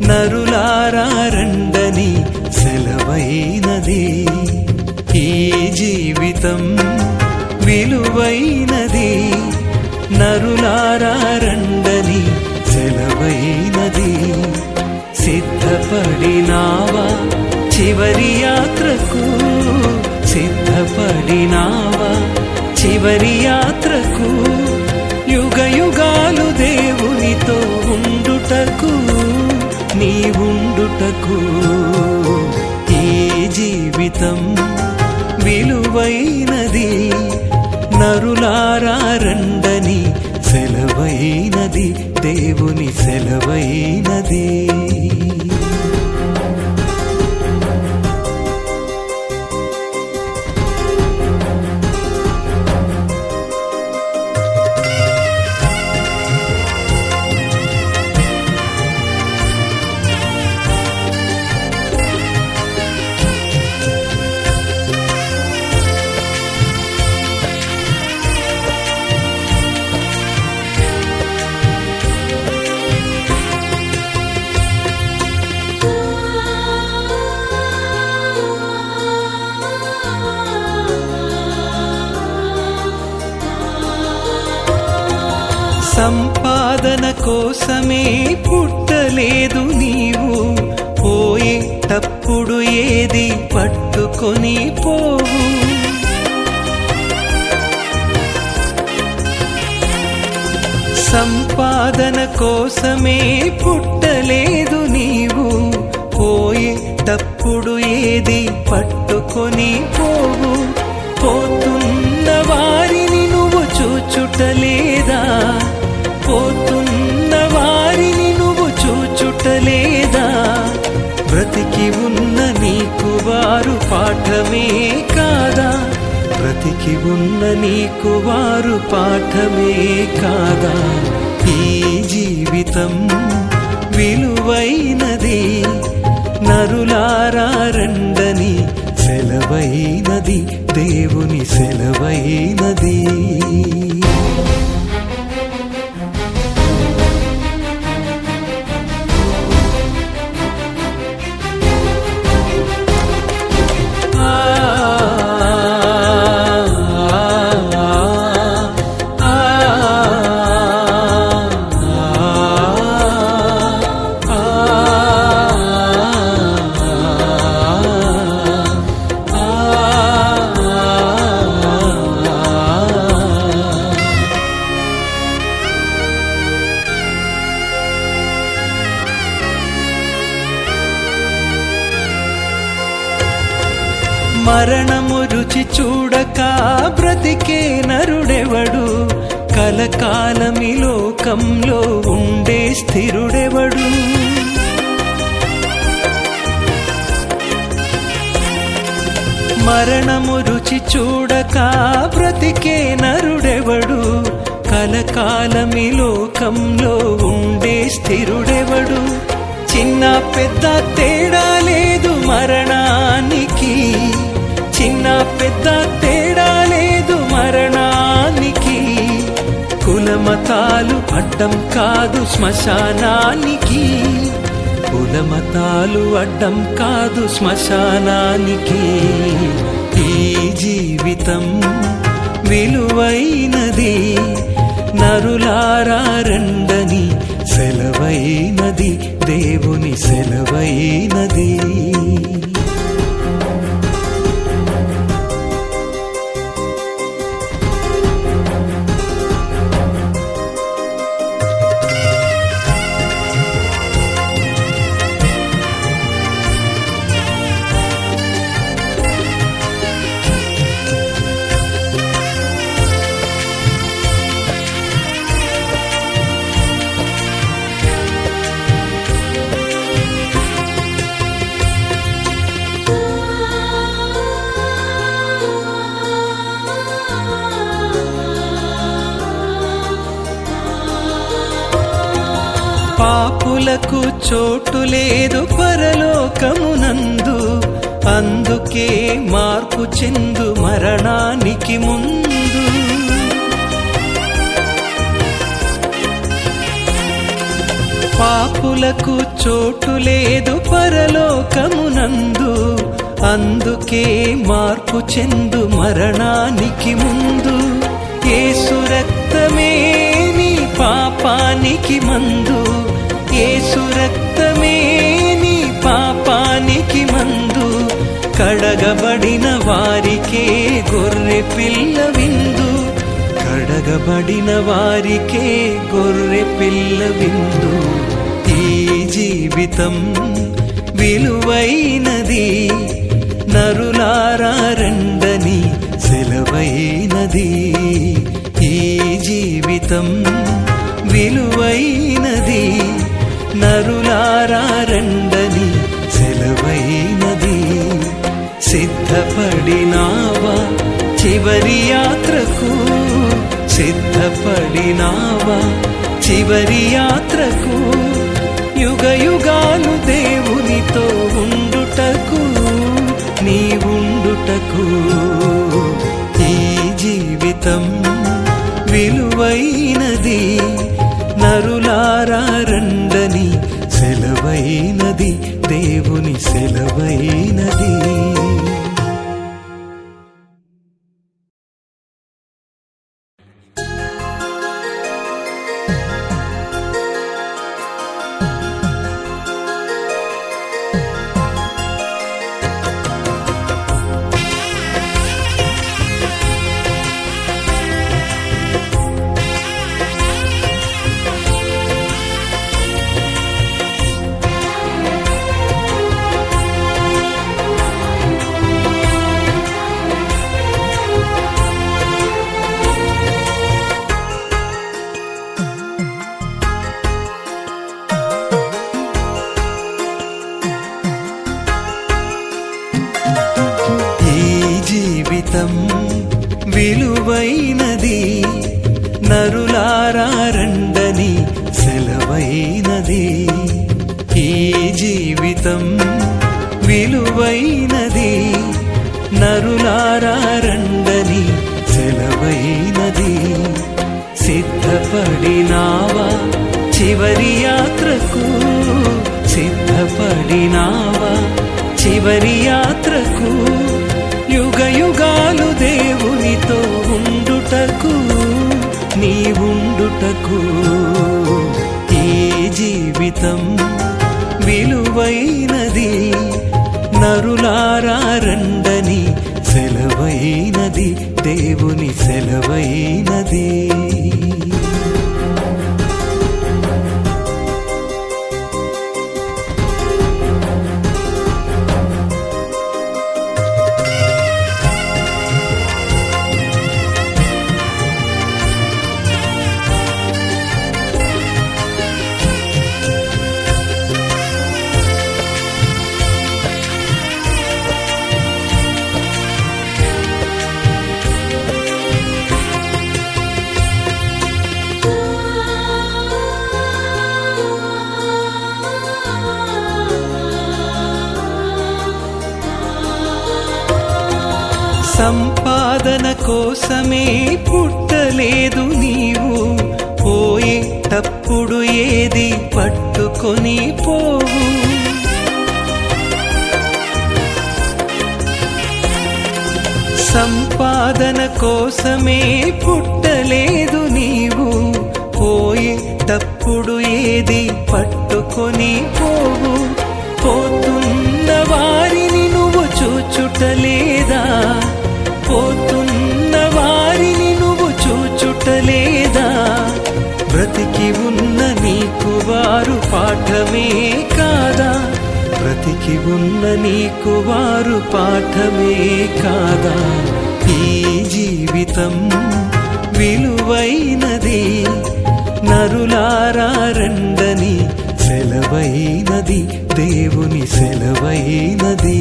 నరులారా రండని సెలవైనది. ఈ జీవితం విలువైనది, నరులారా రండని సెలవైనది. సిద్ధపడినావా చివరి యాత్రకు, సిద్ధపడినావా చివరి యాత్రకు, యుగ యుగాలు దేవునితో ఉండుటకు, నీవుండుటకు. ఈ జీవితం విలువైనది, నరులారా రండని సెలవైనది, దేవుని సెలవైనది. సంపాదన కోసమే పుట్టలేదు నీవు, పోయేటప్పుడు ఏది పట్టుకొని పోవు. సంపాదన కోసమే పుట్టలేదు నీవు, పోయేటప్పుడు ఏది పట్టుకొని పోవు. పోతున్న వారిని నువ్వు చూచుటలేదా, పోతున్న వారిని నువ్వు చూచుటలేదా. బ్రతికి ఉన్న నీకు వారు పాఠమే కాదా, బ్రతికి ఉన్న నీకు వారు పాఠమే కాదా. ఈ జీవితం విలువైనది, నరులారా రండని సెలవైనది, దేవుని సెలవైనది. మరణము రుచి చూడక బ్రతికే నరుడెవడు, కలకాలమి లోకంలో ఉండే స్థిరుడెవడు. మరణము రుచి చూడక బ్రతికే నరుడెవడు, కలకాలమి లోకంలో ఉండే స్థిరుడెవడు. చిన్న పెద్ద తేడా లేదు మరణానికి, చిన్న పెద్ద తేడా లేదు మరణానికి. కులమతాలు అడ్డం కాదు శ్మశానానికి, కులమతాలు అడ్డం కాదు శ్మశానానికి. ఈ జీవితం విలువైనది, నరులారా రండని సెలవైనది, దేవుని సెలవైనది. పాపులకు చోటు లేదు పరలోకమునందు, అందుకే మార్పు చెందు మరణానికి ముందు. పాపులకు చోటు లేదు పరలోకమునందు, అందుకే మార్పు చెందు మరణానికి ముందు. యేసు రక్తమే నీ పాపానికి మందు, యేసు రక్తమే నీ పాపానికి మందు. కడగబడిన వారికే గొర్రె పిల్ల విందు, కడగబడిన వారికే గొర్రె పిల్ల విందు. ఈ జీవితం విలువైనది, నరులారా రండని సెలవైనది. ఈ జీవితం విలువైనది, నరులారా రండని సెలవైనది. సిద్ధపడినావా చివరి యాత్రకు, సిద్ధపడినావా చివరి యాత్రకు. యుగ యుగాలు దేవునితో ఉండుటకు, నీవుండుటకు. ఈ జీవితం విలువైనది, నరులారా రండని సెలవైనది, దేవుని సెలవైనది. విలువైనది, నరులారా రండని సెలవైనది. ఈ జీవితం విలువైనది, నరులారా రండని సెలవైనది. సిద్ధపడినావా చివరి యాత్రకు, సిద్ధపడినావా చివరి యాత్రకు. యుగ యుగాలు దేవునితో ఉండుటకు, నీవుండుటకు. ఈ జీవితం విలువైనది, నరులారా రండని సెలవైనది, దేవుని సెలవైనది. సంపాదన కోసమే పుట్టలేదు నీవు, పోయేటప్పుడు ఏది పట్టుకొని పోవు. సంపాదన కోసమే పుట్టలేదు నీవు, పోయేటప్పుడు ఏది పట్టుకొని పోవు. పోతున్న వారిని నువ్వు చూచుటలేదా, పోతున్న వారిని నువ్వు చూచుటలేదా. బ్రతికి ఉన్న నీకు వారు పాఠమే కాదా, బ్రతికి ఉన్న నీకు వారు పాఠమే కాదా. ఈ జీవితం విలువైనది, నరులారా రండని సెలవైనది, దేవుని సెలవైనది.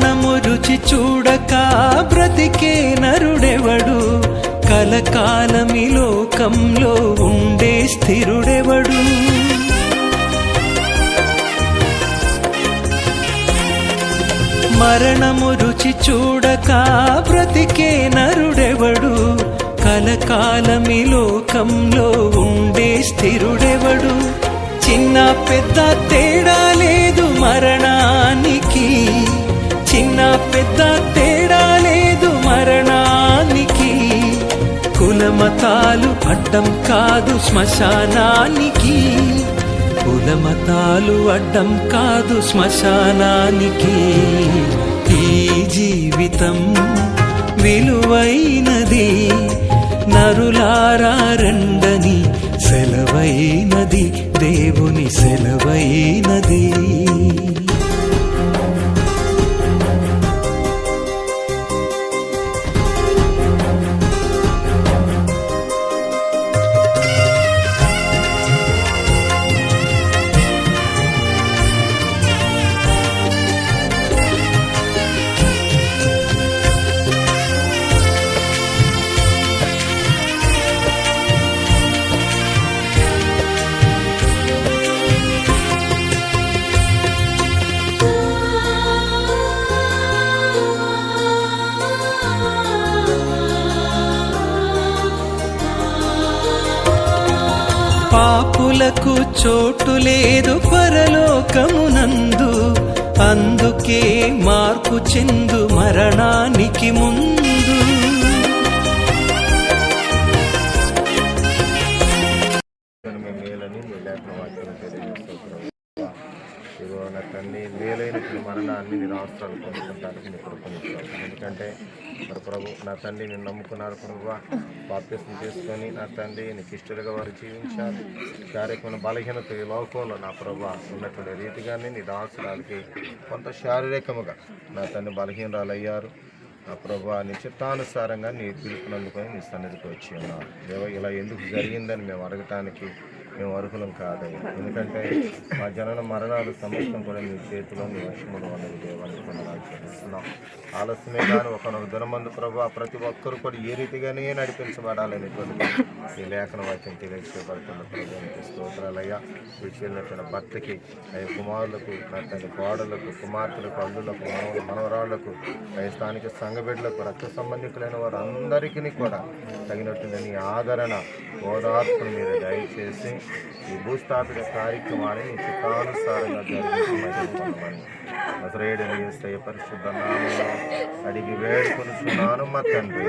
మరణము రుచి చూడక బ్రతికే నరుడెవడు, కలకాలమి లోకంలో ఉండే స్థిరుడెవడు. మరణము రుచి చూడక బ్రతికే నరుడెవడు, కలకాలమి లోకంలో ఉండే స్థిరుడెవడు. చిన్న పెద్ద తేడా లేదు మరణానికి, చిన్న పెద్ద తేడా లేదు మరణానికి. కులమతాలు అడ్డం కాదు శ్మశానానికి, కులమతాలు అడ్డం కాదు శ్మశానానికి. ఈ జీవితం విలువైనది, నరులారా రండని సెలవైనది, దేవుని సెలవైనది. పాపులకు చోటు లేదు పరలోకమునందు, అందుకే మార్పు చెందు మరణానికి ముందు. నా తండ్రి మేలైన మరణాన్ని నిరాశ్రాలు పొందుకుంటానికి నీ కృపనిస్తాను. ఎందుకంటే మరి ప్రభు నా తండ్రి నేను నమ్ముకున్నారు ప్రభు, బాప్తిస్మం చేసుకొని నా తండ్రి నీకు ఇష్టలుగా వారు జీవించాలి. శారీరకమైన బలహీనత ఈ లోకంలో నా ప్రభు ఉన్నటువంటి రీతిగానే నీ దాసురాలకి కొంత శారీరకముగా నా తండ్రి బలహీనరాలు అయ్యారు. నా ప్రభు నీ చిత్తానుసారంగా నీ పిలుపునందుకొని నీ సన్నిధికి వచ్చి ఉన్నాను. దేవ ఇలా ఎందుకు జరిగిందని మేము అడగటానికి మేము అర్హులం కాదయ్యా. ఎందుకంటే మా జనన మరణాలు సమస్తం కూడా నీ చేతిలో నీ వశములు అనేది దేవాన్ని కొనడానికి చెల్లిస్తున్నాం. ఆలస్యమే కానీ ఒకనొక దినమందు ప్రభు ప్రతి ఒక్కరు కూడా ఏ రీతిగానే నడిపించబడాలనేటువంటి ఈ లేఖన వాక్యం తెలియజేయబడుతున్న ప్రభుత్వానికి స్తోత్రాలయ్యా. విడిచినటువంటి భర్తకి అయ్యా కుమారులకు నా తండ్రి కోడలకు కుమార్తెలకు అల్లులకు మనవరాళ్లకు అయ్యా స్థానిక సంఘ బిడ్డలకు రక్త సంబంధికులైన వారు అందరికీ కూడా తగినట్టు నీ ఆదరణ ఓదార్పును మీరు దయచేసి ఈ భూస్థాపిత కార్యక్రమాన్ని నీ చిత్తానుసారంగా జరిగించమని నజరేయుడైన యేసయ్య పరిశుద్ధ నామములో అడిగి వేడుకొనుచున్నాను మా తండ్రి.